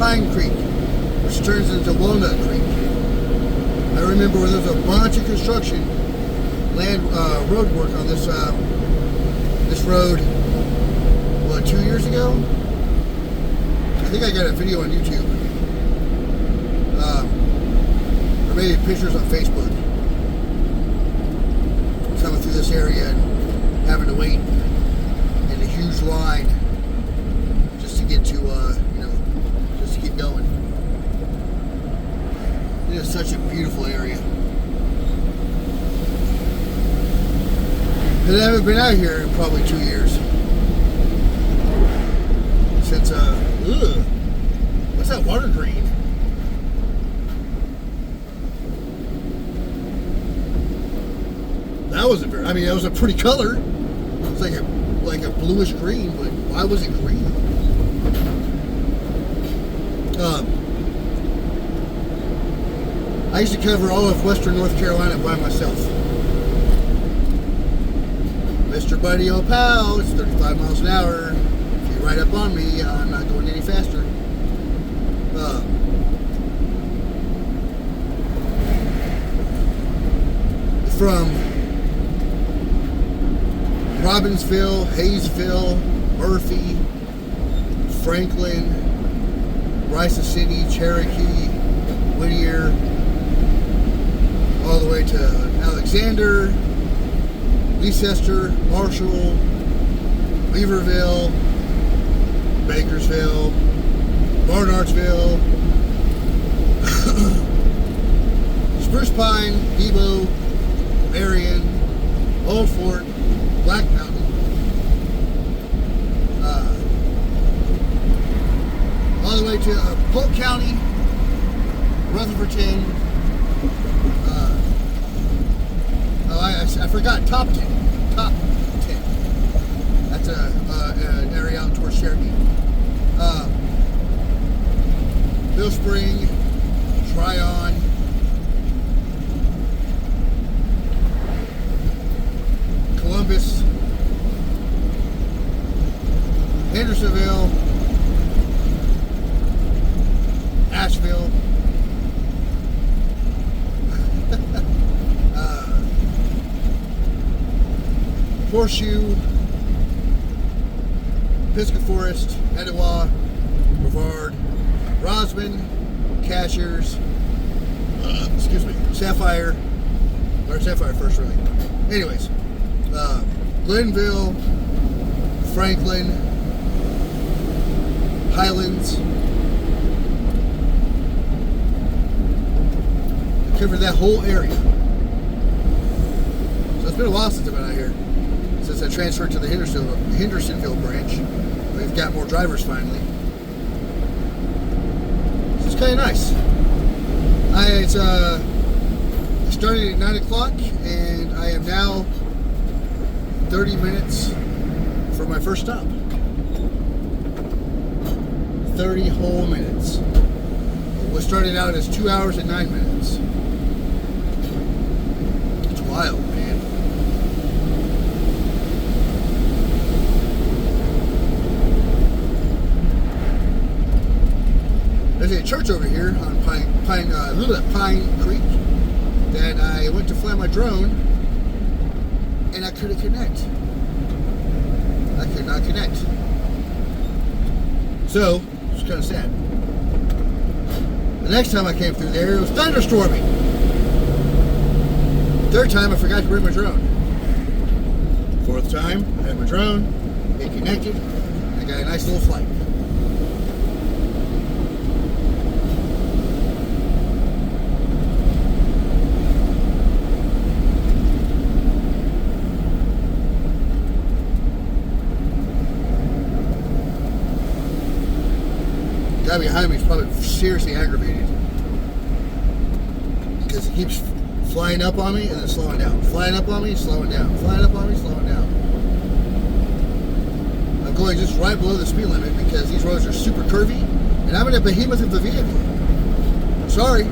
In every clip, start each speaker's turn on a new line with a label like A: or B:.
A: Pine Creek, which turns into Walnut Creek. I remember when there was a bunch of construction, road work on this road, 2 years ago? I think I got a video on YouTube. Or maybe pictures on Facebook. Coming through this area and having to wait in a huge line just to get to, just to keep going. It is such a beautiful area. And I haven't been out here in probably 2 years. Since, what's that water green? That wasn't very, it was a pretty color. It was like a bluish green, but why was it green? I used to cover all of western North Carolina by myself. Mr. Buddy Old Pal, it's 35 miles an hour. If you ride up on me, I'm not going any faster. From Robbinsville, Hayesville, Murphy, Franklin, Rice City, Cherokee, Whittier, all the way to Alexander, Leicester, Marshall, Beaverville, Bakersville, Barnardsville, Spruce Pine, Debo, Marion, Old Fort, Black Mountain, all the way to Polk County, Rutherfordton. I forgot Top 10. Top 10. That's an area out towards Cherokee. Mill Spring, Tryon, Columbus, Hendersonville, Asheville, Horseshoe, Pisgah Forest, Etowah, Brevard, Rosman, Cashiers, Sapphire, or Sapphire first, really. Anyways, Glenville, Franklin, Highlands. I covered that whole area. So it's been a while since I've been out here. Since I transferred to the Hendersonville branch. We've got more drivers finally. So it's kind of nice. I started at 9 o'clock and I am now 30 minutes for my first stop. 30 whole minutes. What started out as 2 hours and 9 minutes. It's wild, man. There's a church over here on Pine Creek that I went to fly my drone and I couldn't connect. I could not connect. So, it's kind of sad. The next time I came through there, it was thunderstorming. Third time, I forgot to bring my drone. Fourth time, I had my drone, it connected, I got a nice little flight. The guy behind me is probably seriously aggravated because he keeps flying up on me and then slowing down. Flying up on me, slowing down. Flying up on me, slowing down. I'm going just right below the speed limit because these roads are super curvy and I'm in a behemoth of a vehicle. Sorry.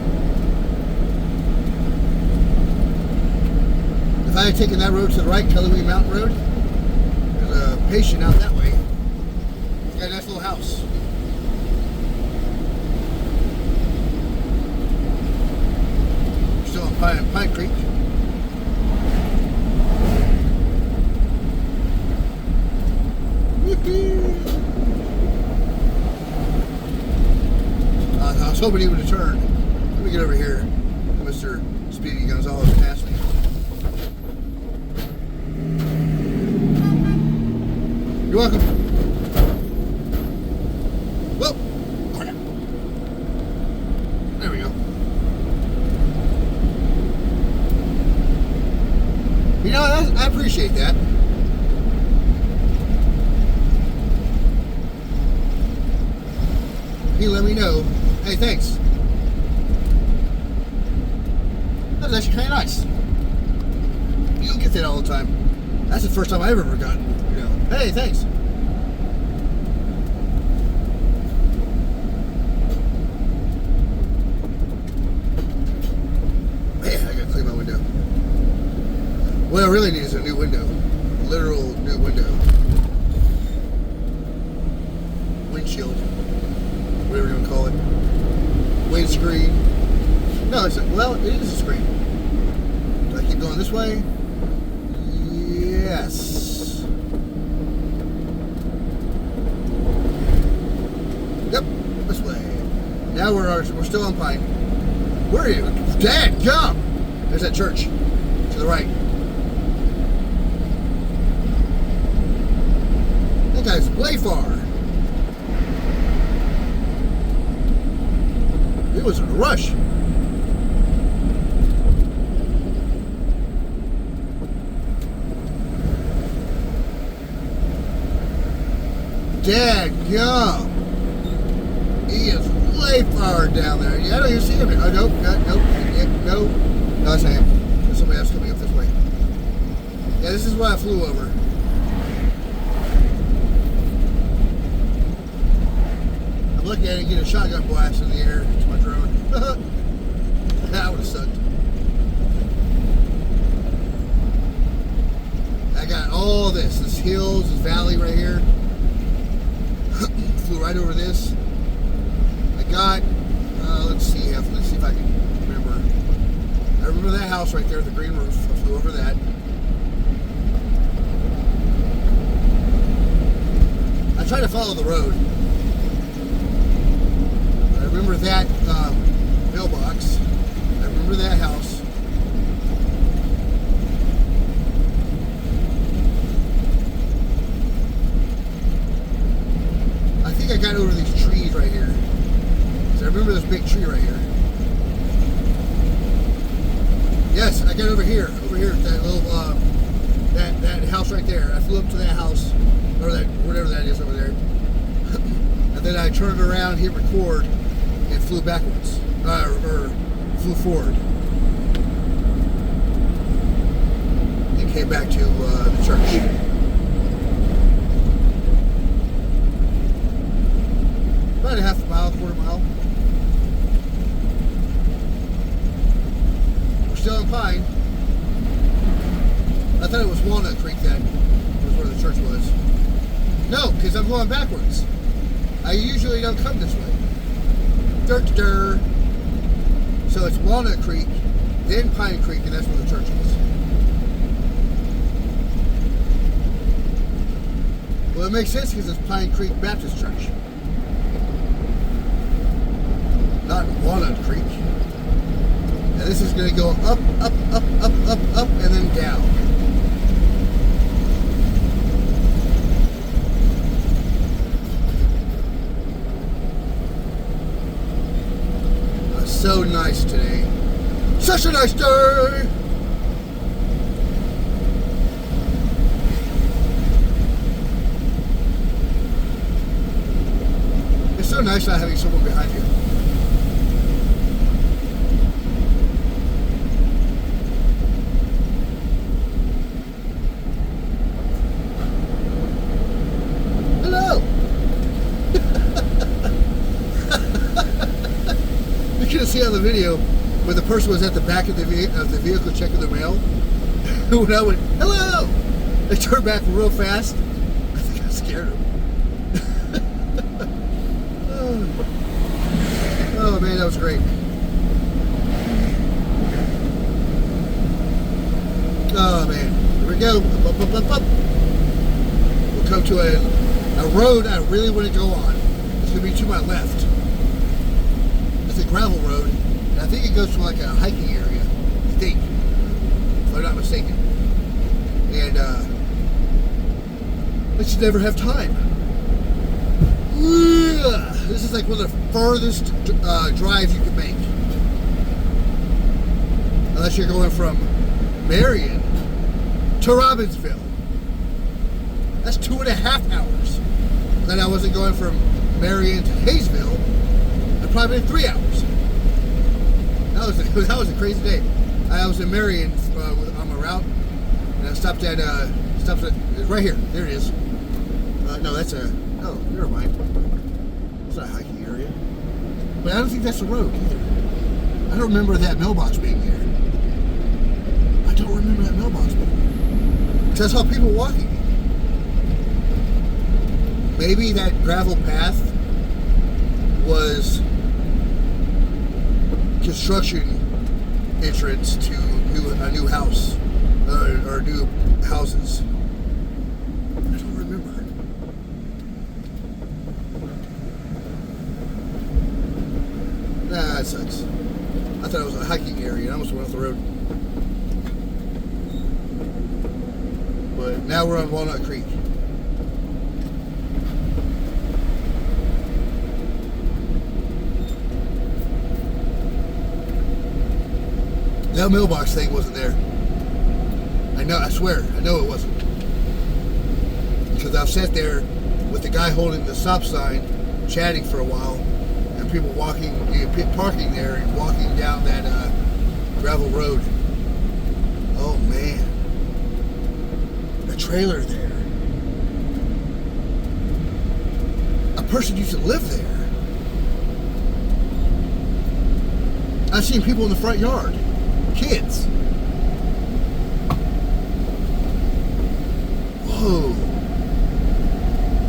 A: If I had taken that road to the right, Kelly Mountain Road, there's a patient out that way. He's got a nice little house. Pine Creek. I was hoping he would have turned. Let me get over here. Mr. Speedy Gonzalez passed me. You're welcome. Whoa! Crap. There we go. You know, I appreciate that. He let me know. Hey, thanks. That was actually kind of nice. You don't get that all the time. That's the first time I've ever gotten, you know, hey, thanks. Man, I gotta clean my window. What I really need is a new window. Literal new window. Windshield. Whatever you want to call it. Windscreen. No, it's well, it is a screen. Do I keep going this way? Yes. Yep, this way. Now we're still on Pine. Where are you? Dad, come! There's that church to the right. That guy's way far. He was in a rush. Dadgum. He is way far down there. Yeah, I don't even see him. Oh, nope, no. No, that's him. There's somebody else coming up this way. Yeah, this is what I flew over. I'm looking at it and get a shotgun blast in the air to my drone. That would have sucked. I got all this hills, this valley right here. Flew right over this. I got, let's see if I can remember. I remember that house right there with the green roof. I flew over that. I tried to follow the road. I remember that mailbox. I remember that house. I think I got over these trees right here. So I remember this big tree right here. Yes, I got over here. Over here, that little that house right there. I flew up to that house, or that whatever that is over there. And then I turned around, hit record, and flew backwards, or flew forward, and came back to the church. About a half a mile, quarter mile. We're still in Pine. I thought it was Walnut Creek that was where the church was. No, because I'm going backwards. I usually don't come this way. Dirt. So it's Walnut Creek, then Pine Creek, and that's where the church is. Well, it makes sense because it's Pine Creek Baptist Church. Not Walnut Creek. And this is going to go up, and then down. So nice today. Such a nice day! It's so nice not having someone behind you. See on the video when the person was at the back of the vehicle checking the mail. When I went, hello, they turned back real fast. I think I scared him. Oh man, that was great. Oh man, here we go. Up, up, up, up. We'll come to a road I really want to go on. It's going to be to my left. It's a gravel road, and I think it goes to like a hiking area. I think, if I'm not mistaken. And I should never have time. This is like one of the furthest drives you can make. Unless you're going from Marion to Robbinsville. That's 2.5 hours. Then I wasn't going from Marion to Hayesville. It'd probably been 3 hours. That was a crazy day. I was in Marion on my route, and I stopped at right here. There it is. No, that's a. Oh, never mind. It's not a hiking area. But I don't think that's the road either. I don't remember that mailbox being there. I don't remember that mailbox being there. Because I saw people walking. Maybe that gravel path was construction entrance to a new house or new houses. I don't remember. Nah, that sucks. I thought it was a hiking area. I almost went off the road. But now we're on Walnut Creek. That mailbox thing wasn't there. I swear, I know it wasn't. Because I've sat there with the guy holding the stop sign, chatting for a while, and people walking, parking there and walking down that gravel road. Oh man. A trailer there. A person used to live there. I've seen people in the front yard. Kids. Whoa.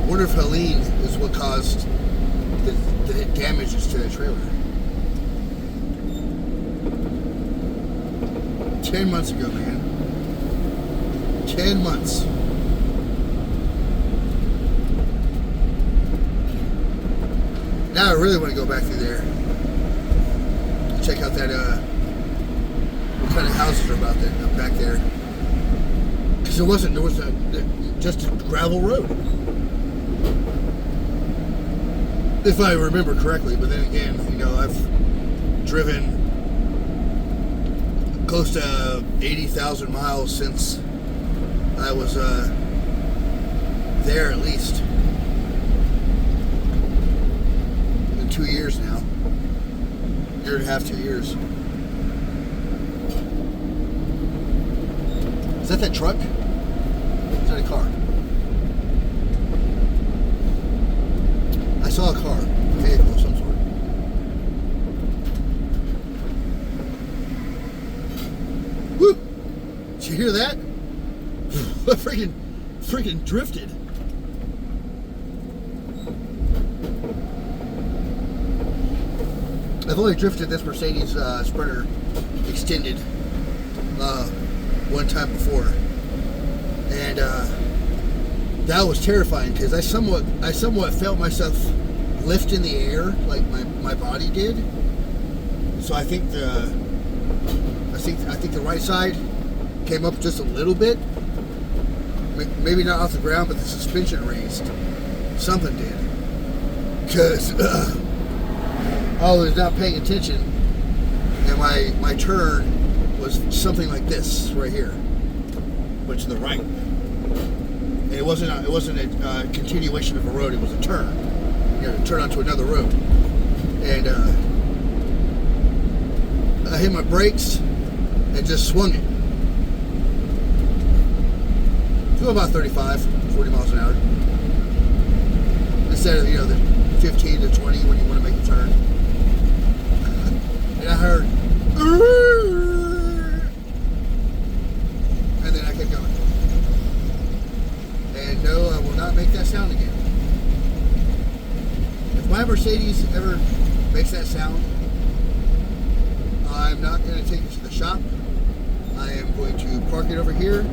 A: Wonder if Helene is what caused the damages to the trailer. 10 months ago, man. 10 months. Now I really want to go back through there. Check out that, what kind of houses are about there, back there. Because there was just a gravel road. If I remember correctly, but then again, I've driven close to 80,000 miles since I was there at least. In 2 years now. Year and a half, 2 years. Is that truck? Is that a car? I saw a car, a vehicle of some sort. Woo! Did you hear that? I freaking drifted. I've only drifted this Mercedes Sprinter extended one time before, and that was terrifying because I somewhat felt myself lift in the air like my body did. So I think the right side came up just a little bit, maybe not off the ground, but the suspension raised. Something did, because I was not paying attention, and my turn was something like this right here, but to the right. And it wasn't a continuation of a road. It was a turn. Turn onto another road. And I hit my brakes and just swung it. To about 35, 40 miles an hour. Instead of the 15 to 20 when you want to make a turn. And I heard, and then I kept going. And no, I will not make that sound again. If my Mercedes ever makes that sound, I'm not going to take it to the shop. I am going to park it over here,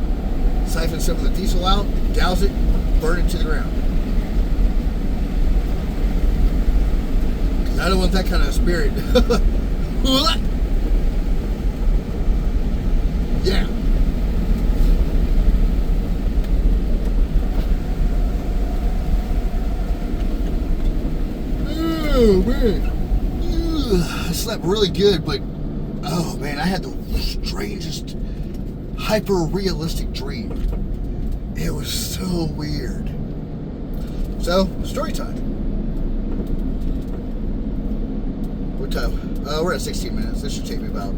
A: siphon some of the diesel out, douse it, burn it to the ground. Because I don't want that kind of spirit. Yeah. Oh, man. I slept really good, but oh man, I had the strangest hyper-realistic dream. It was so weird. So, story time. What time? We're at 16 minutes. This should take me about,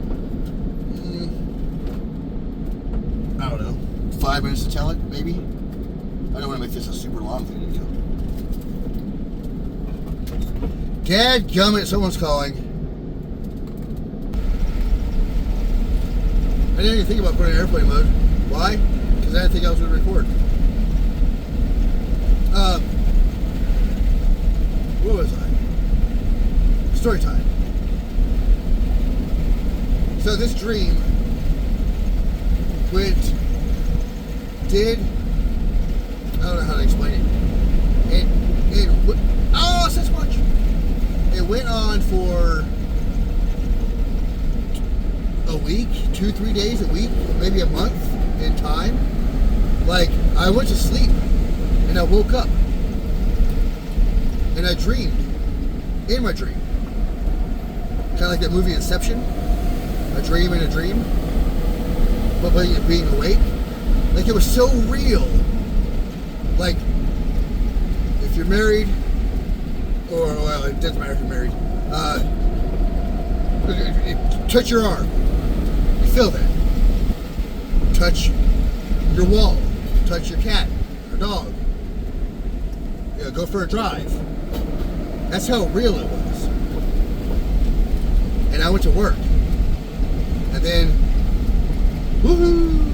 A: I don't know, 5 minutes to tell it, maybe? I don't want to make this a super long thing to tell. Dadgummit, someone's calling. I didn't even think about putting in airplane mode. Why? Because I didn't think I was going to record. Where was I? Story time. So this dream I don't know how to explain it. Oh, Sasquatch! It went on for a week, 2-3 days a week, maybe a month in time. Like, I went to sleep and I woke up and I dreamed in my dream. Kind of like that movie Inception. A dream in a dream. But being awake. Like, it was so real. Like, if you're married, or, well, it doesn't matter if you're married, touch your arm. You feel that. Touch your wall. Touch your cat or dog. You know, go for a drive. That's how real it was. And I went to work. And then, woohoo!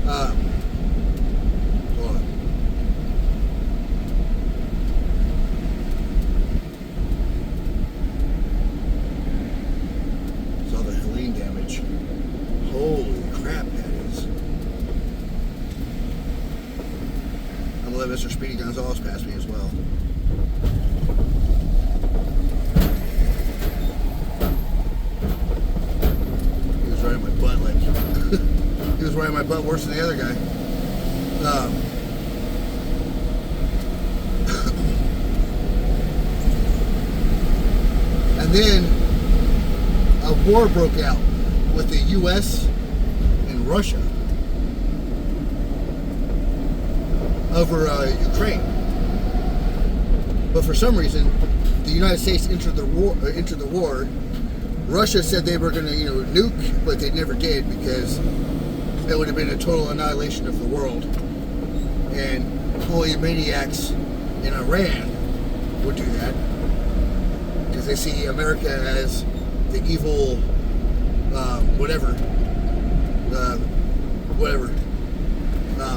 A: Hold on. Saw the Helene damage. Holy crap, that is. I'm gonna let Mr. Speedy Gonzalez pass me as well. He was right in my butt, like he was right in my butt worse than the other guy. And then a war broke out with the U.S. and Russia over Ukraine. But for some reason, the United States entered the war. Russia said they were going to, nuke, but they never did because it would have been a total annihilation of the world. And only maniacs in Iran would do that because they see America as the evil, whatever.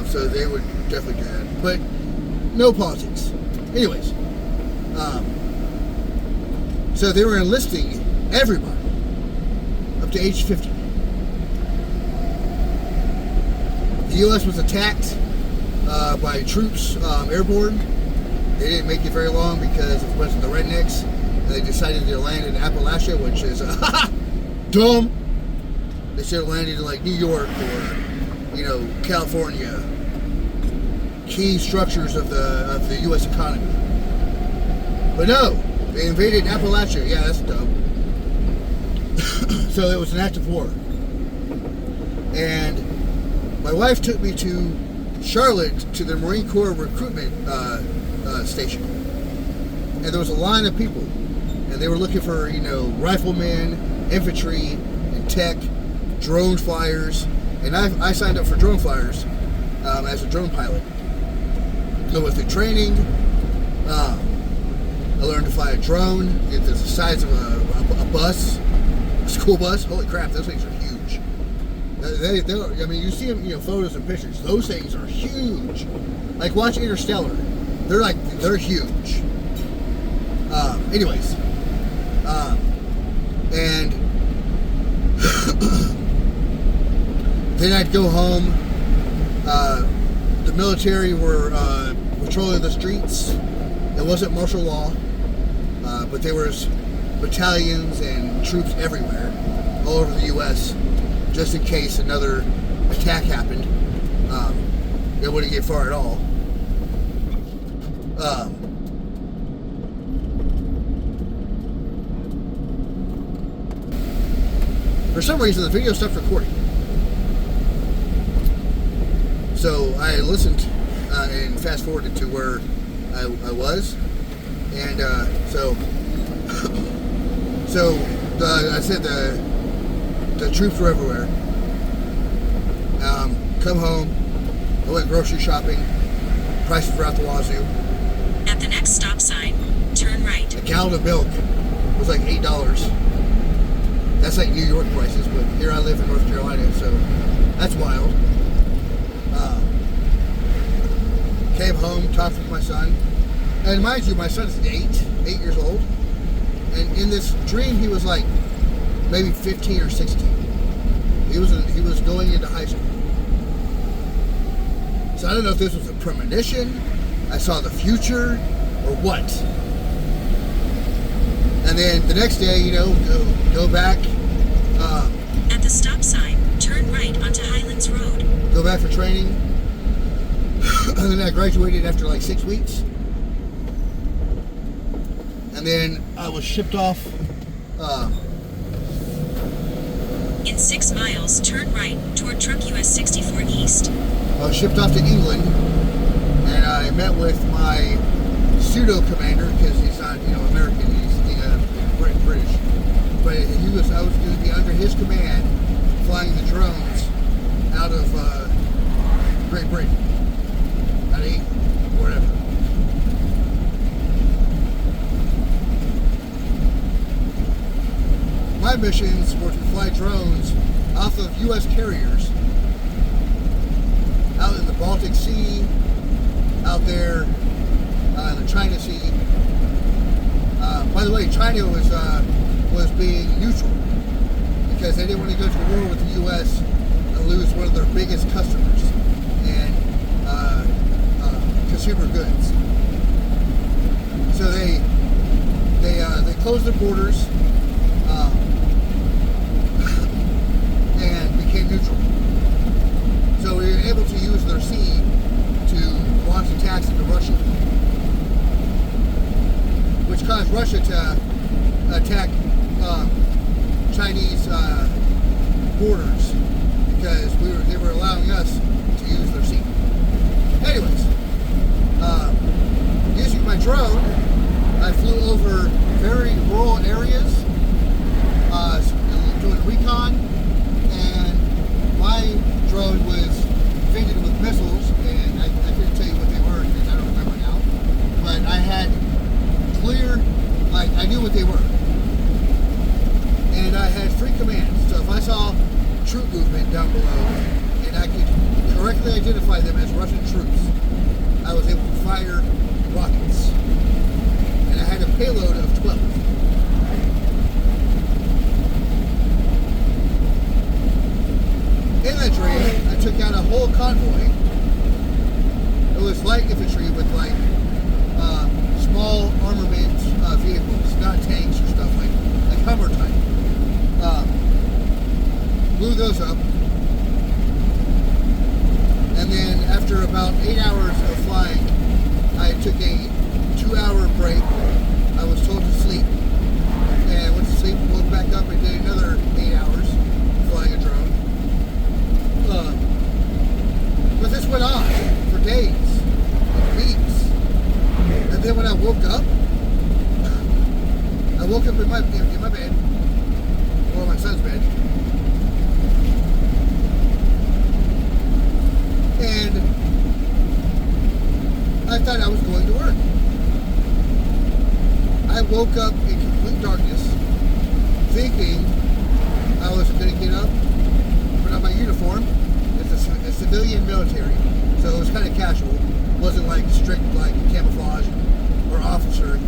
A: So they would definitely do that. But no politics. Anyways, so they were enlisting everybody up to age 50. The U.S. was attacked by troops airborne. They didn't make it very long because of a bunch of the rednecks. And they decided to land in Appalachia, which is dumb. They should have landed in like New York or California, key structures of the U.S. economy. But no, they invaded Appalachia. Yeah, that's dumb. So it was an act of war. And my wife took me to Charlotte to the Marine Corps recruitment station. And there was a line of people. And they were looking for, riflemen, infantry, and tech, drone flyers. And I signed up for drone flyers as a drone pilot. So with the training, I learned to fly a drone. It's the size of a bus, a school bus. Holy crap, those things are huge. You see them, photos and pictures. Those things are huge. Like, watch Interstellar. They're huge. And Then I'd go home. The military were patrolling the streets. It wasn't martial law, but there was battalions and troops everywhere, all over the U.S., just in case another attack happened. It wouldn't get far at all. For some reason, the video stopped recording. So I listened and fast forwarded to where I was, and I said the troops were everywhere. Come home, I went grocery shopping. Prices were out the wazoo.
B: At the next stop sign, turn right.
A: A gallon of milk was like $8. That's like New York prices, but here I live in North Carolina, so that's wild. Came home, talked with my son, and mind you, my son is 8 years old, and in this dream he was like maybe 15 or 16. He was going into high school. So I don't know if this was a premonition, I saw the future, or what. And then the next day, go back.
B: At the stop sign, turn right onto Highlands Road.
A: Go back for training. And then I graduated after like 6 weeks. And then I was shipped off.
B: In 6 miles, turn right toward Truck US 64 East.
A: I was shipped off to England, and I met with my pseudo commander, because he's not, American, he's British. But I was going to be under his command, flying the drones out of Great Britain, out of England, whatever. My missions were to fly drones off of U.S. carriers out in the Baltic Sea, out there in the China Sea. By the way, China was being neutral because they didn't want to go to war with the U.S. and lose one of their biggest customers and consumer goods. So they closed their borders and became neutral. So we were able to use their sea to launch attacks into Russia, which caused Russia to attack Chinese borders because they were allowing us to use their sea. Anyways, using my drone, I flew over very rural areas, doing recon, and my drone was fitted with missiles, and I couldn't tell you what they were because I don't remember now, but I had clear, I knew what they were. And I had free commands, so if I saw troop movement down below, and I could correctly identify them as Russian troops, I was able to fire rockets. And I had a payload of 12. In that dream, I took out a whole convoy. It was light infantry with small armament vehicles, not tanks or stuff like Hummer type. Blew those up. And then after about 8 hours of flying, I took a 2-hour break. I was told to sleep. And I went to sleep, woke back up and did another 8 hours flying a drone. But this went on for days, weeks. And then when I woke up in my bed, or my son's bed, and I thought I was going to work. I woke up in complete darkness, thinking I was going to get up, put on my uniform. It's a civilian military, so it was kind of casual. It wasn't like strict like camouflage or officer,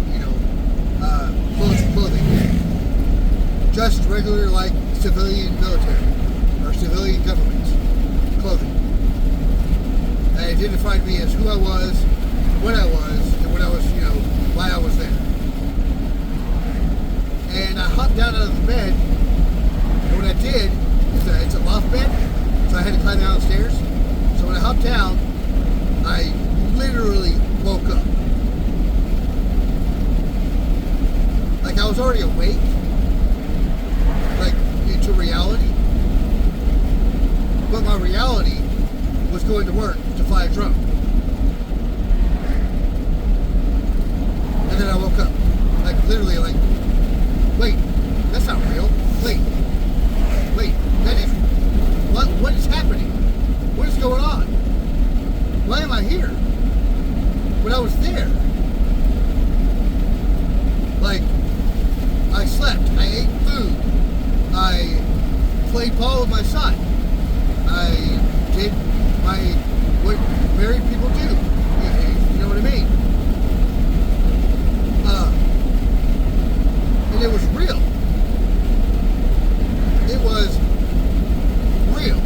A: clothing. just regular, like, civilian military or civilian government clothing. They identified me as who I was, what I was, and what I was, why I was there. And I hopped down out of the bed, and what I did is it's a loft bed, so I had to climb down the stairs. So when I hopped down, I literally woke up. Like I was already awake, like into reality. But my reality was going to work to fly a drone. And then I woke up. Like literally like, wait, that's not real. Wait, that is, what is happening? What is going on? Why am I here? When I was there. Like, I slept, I ate food, I played ball with my son, I did what married people do, you know what I mean? And it was real. It was real.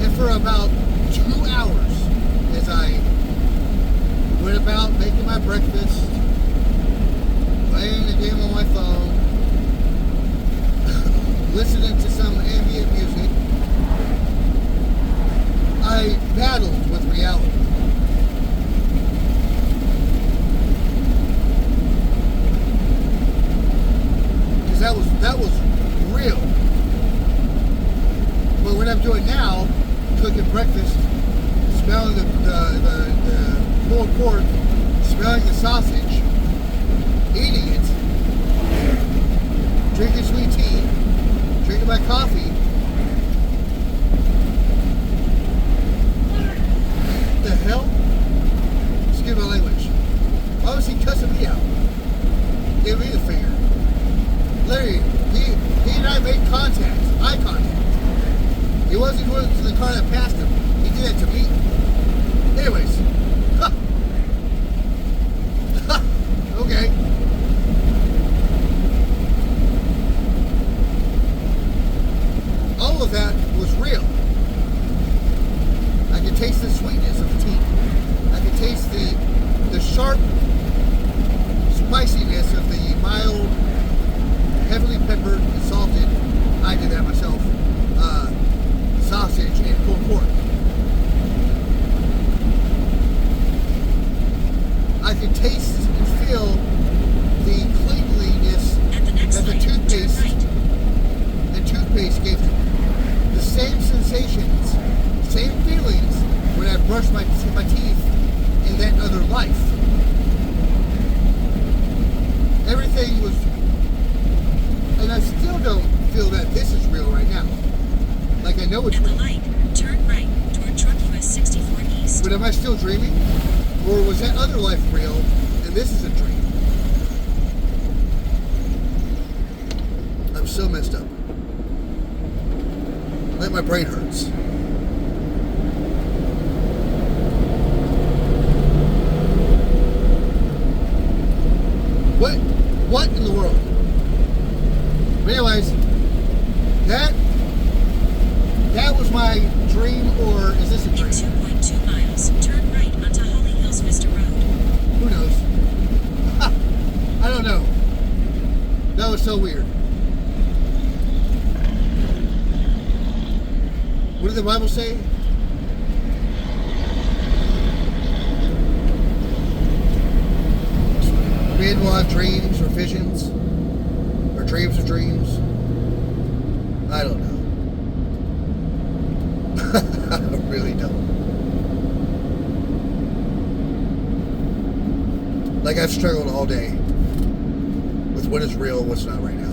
A: And for about 2 hours, as I went about making my breakfast, playing a game on my phone, listening to some ambient music, I battled with reality. Because that was real. But what I'm doing now, cooking breakfast, smelling the pulled pork, smelling the sausage, eating it, drinking sweet tea, drinking my coffee. What the hell? Excuse my language. Why was he cussing me out? Gave me the finger. Larry, he and I made contact, eye contact. He wasn't going to the car that passed him. He did that to me. Anyways. Okay. All of that was real. I could taste the sweetness of the tea. I could taste the sharp spiciness of the mild, heavily peppered and salted, I did that myself, sausage and pulled pork. I could taste and feel the cleanliness that the toothpaste gave me. The same sensations, same feelings when I brushed my teeth in that other life. Everything was, and I still don't feel that this is real right now. Like I know it's
B: At the
A: real.
B: light, turn right toward truck US 64 East.
A: But am I still dreaming? Or was that other life real and this is a dream? I'm so messed up. Like my brain hurts. What in the world? But anyways, that was my dream, or is this a
B: In
A: dream?
B: 2.2 miles, turn right onto Holly Hills Vista Road.
A: Who knows? I don't know. That was so weird. What did the Bible say? Men will have dreams or visions, or dreams of dreams. I don't know. I really don't. Like I've struggled all day with what is real and what's not right now.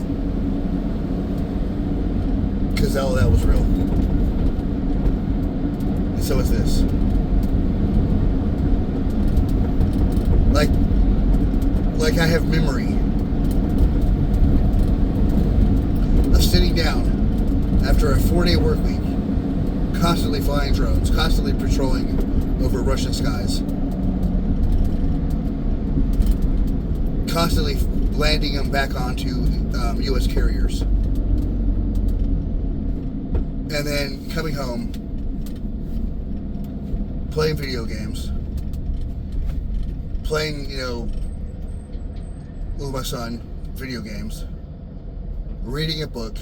A: Because all that was real. And so is this. Like I have memory of sitting down after a 4-day work week, constantly flying drones, constantly patrolling over Russian skies, constantly landing them back onto U.S. carriers. And then coming home, playing video games, playing, with my son, video games, reading a book,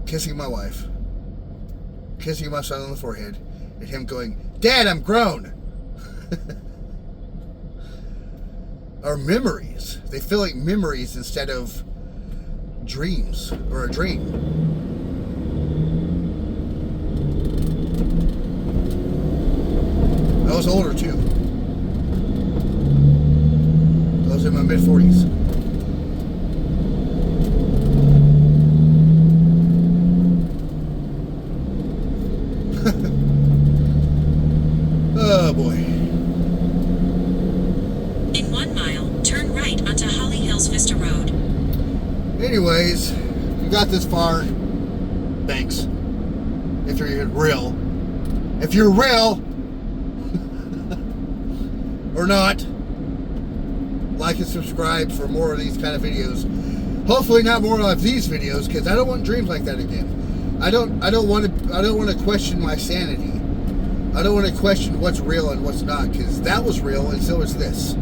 A: kissing my wife, kissing my son on the forehead, and him going, "Dad, I'm grown." Are memories. They feel like memories instead of dreams or a dream. I was older too. I was in my mid-40s. Oh boy.
B: In 1 mile, turn right onto Holly Hills Vista Road.
A: Anyways, you got this far. Thanks. If you're real. If you're real or not, like and subscribe for more of these kind of videos. Hopefully not more of these videos, because I don't want dreams like that again. I don't want to question my sanity. I don't want to question what's real and what's not, because that was real and so is this.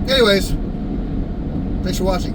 A: Anyways, thanks for watching.